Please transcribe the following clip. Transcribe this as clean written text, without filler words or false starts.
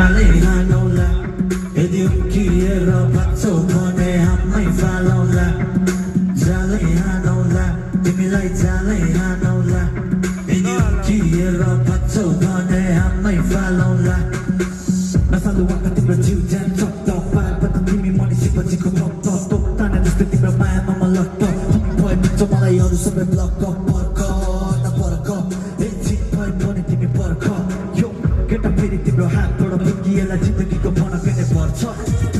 जाले हानौला यदि उम्किएर भाग्छौ भने हाम्रै फालौला जाले हानौला तिमीलाई जाले हानौला यदि उम्किएर भाग्छौ भने हाम्रै फालौला नसालुवाका तिम्रो जिउ ज्यान चक्क पाएबाट तिमी मनिसपछिको भक्त तोक्ताने जस्तै तिम्रो मायामा म लट्ट भए मिल्छ मलाई अरू सबै ब्लक पर्ख नपर्ख एकछिन भए पनि तिमी पर्ख यो केटा फेरि तिम्रो हातबाट पुगिएला जिन्दगीको भनक नै पर्छ